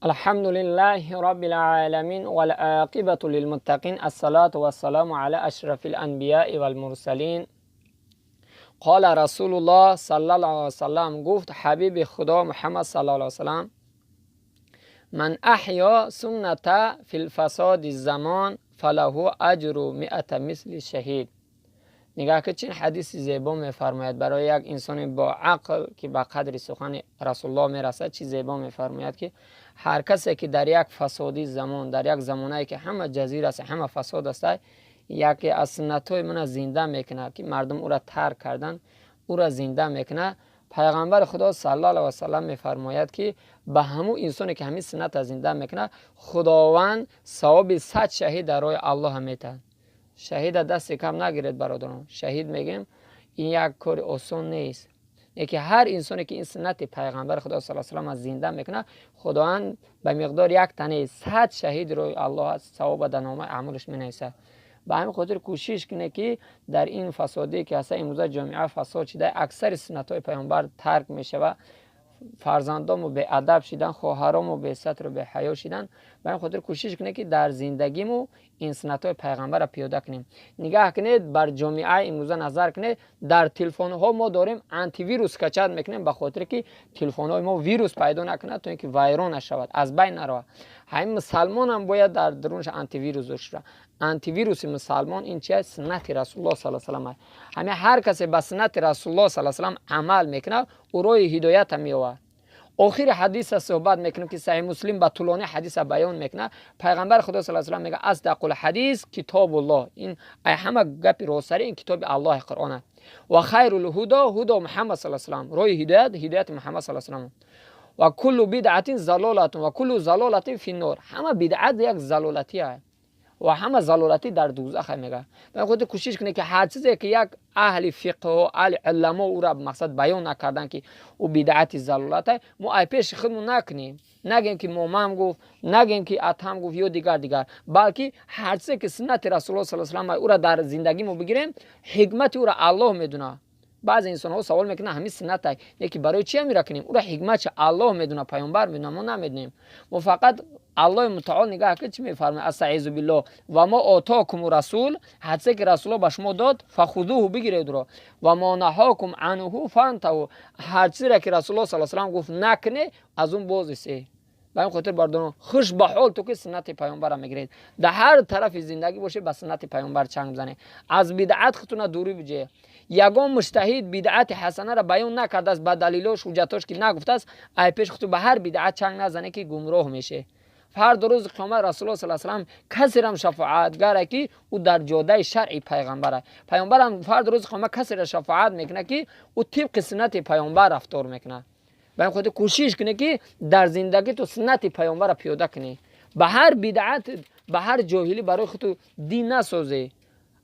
الحمد لله رب العالمين والعاقبة للمتقين الصلاة والسلام على أشرف الأنبياء والمرسلين. قال رسول الله صلى الله عليه وسلم گفت حبیب خدا محمد صلی الله علیه وسلم من احیا سنت فی الفساد الزمان فله اجر 100 مثل شهید. نگاه که چین حدیث زیبا میفرماید برای یک انسان با عقل که به قدر سخن رسول الله میرسد. چی زیبا میفرماید که هر کسی که در یک فسادی زمان، در یک زمانی که همه جزیر است، همه فساد است، یکی از سنت‌های من زنده میکنه که مردم او را ترک کردن، او را زنده میکنه. پیغمبر خدا صلی الله علیه و سلم میفرماید که به همون انسانی که همین سنت زنده میکنه خداوند ثواب 100 شهید در راه الله میده. شهید دست کم نگیرید برادران. شهید میگیم این یک کار آسان نیست. یکی هر انسانی که این سنت پیغمبر خدا صلی الله علیه و سلم زنده میکنه خداوند به مقدار یک تنه 100 شهید روی الله ثواب در نامه اعمالش مینویسه. به همین خاطر کوشش کنه که در این فسادی که هست امروز جامعه فساد شده، اکثر سنت های پیامبر ترک میشه و فرزندامو به ادب شدن، خواهرامو به ستر و به حیا شدن. به همین خاطر کوشش کنه که در زندگیمو این سنت های پیغمبر را پیاده کنیم. نگاه کنید بر جامعه امروز نظر کنید، در تلفن ها ما داریم آنتی ویروس کچاد میکنیم به خاطر که تلفن های ما ویروس پیدا نکنه تا اینکه ویران نشود، از بین نرود. همین مسلمان هم باید در درونش آنتی ویروس داشته. آنتی ویروس مسلمان این چیه؟ سنت رسول الله صلی الله علیه و سلم. همه هر کسی به سنت رسول الله صلی الله علیه و سلم عمل میکنه او روی هدایت میآورد. آخر حدیث صحبت میکنم که صحیح مسلم با طولانی حدیث بیان میکنه. پیغمبر خدا صلی الله علیه و سلم میگه اصدق الحدیث کتاب الله. این همه گپ روسری این کتاب الله قرآن و خیر الهدى هدى محمد صلی الله علیه و سلم. روی هدایت محمد صلی الله علیه و سلم. و کل بدعت ضلاله و کل ضلاله فی النار. همه بدعت یک ضلالتی است و همه ضلالتی در دوزخ میگه. به خود کوشش کنه که هر چیزی که یک اهل فقه و اهل علما او را مقصد بیان نکردن که او بدعت ضلالت، ما ای پیش خودمون نکنیم، نگیم که مومم گفت، نگیم که اتم گفت یا دیگر، بلکه هر چیزی که سنت رسول الله صلی الله علیه و سلم او را در زندگی ما بگیریم، حکمت او را الله میدونه. بعضی انسان ها سوال میکنه همین سنت است، یکی برای چی میرا کنیم؟ او را حکمت الله میدونه، پیامبر میدونه، ما نمیدونیم. ما فقط الله متعال نگاه که چی میفرماید؟ استعیذ بالله و ما آتاکم رسول، حدثی که رسول الله به شما داد فخذوه بگیرید رو، و ما نهاکم عنه فانتهوا، هر چیزی را که رسول الله صلی الله علیه و سلم گفت نکنه از اون باز ایسته. به این خاطر بردارم خوش به حال تو که سنت پیامبر میگیرید، در هر طرف زندگی باشه به سنت پیامبر چنگ بزنید، از بدعت خودتون دوری بجه. یگان مجتهد بدعت حسنه را بیان نکرده است، به دلیلش حجتاش که نگفته است، ای پیش خودت به هر بدعت چنگ نزنه که گمراه میشه. هر روز قیامت رسول الله صلی الله علیه و سلم کسی را شفاعتگره که او در جاده شرعی پیغمبره. پیامبر هم فرد روز قیامت کسی را شفاعت میکنه که او طبق سنت پیامبر رفتار میکنه. به خود کوشش کنه که در زندگی تو سنت پیامبر را پیاده کنی، به هر بدعت، به هر جاهلی برای خود دین نسازی.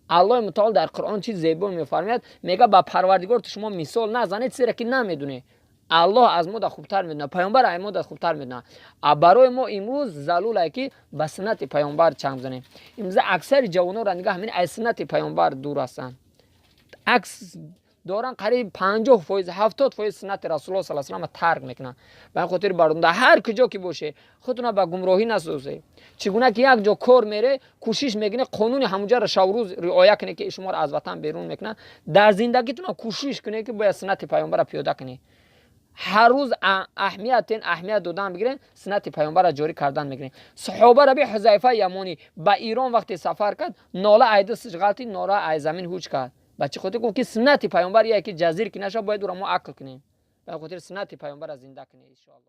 الله متعال در قرآن چیز زیبا میفرماید، میگه با پروردگار تو شما مثال نزنید چیزی که نمیدونی. الله از ما خوبتر میدونه، پیامبر از ما خوبتر میدونه. برای ما امروز ضروره که به سنت پیامبر چنگ بزنیم. امروز اکثر جوانان را نگاه همین از سنت پیامبر دور هستن، عکس دارن قریب 50% 70% سنت رسول الله صلی الله علیه و سلم ترک میکنن. به خاطر بردن هر کجا که باشه خودتون به گمراهی نسازید. چگونه که یک جا کار میره کوشش میکنه قانون همونجا را شب روز رعایت کنه که شما را از وطن بیرون میکنه، در زندگیتون کوشش کنه که با سنت پیامبر پیاده کنی. هر روز اهمیت دادن بگیرین، سنت پیامبر را جاری کردن میگیرین. صحابه ربی حذیفه یمانی به ایران وقتی سفر کرد، ناله ایدستش غلطی، ناله ای زمین هوچ کرد. بچه خودت گفت که سنت پیامبر یکی جزیر که نشه، باید او را ما عقل کنیم. به خاطر سنت پیامبر را زنده کنیم ان شاء الله.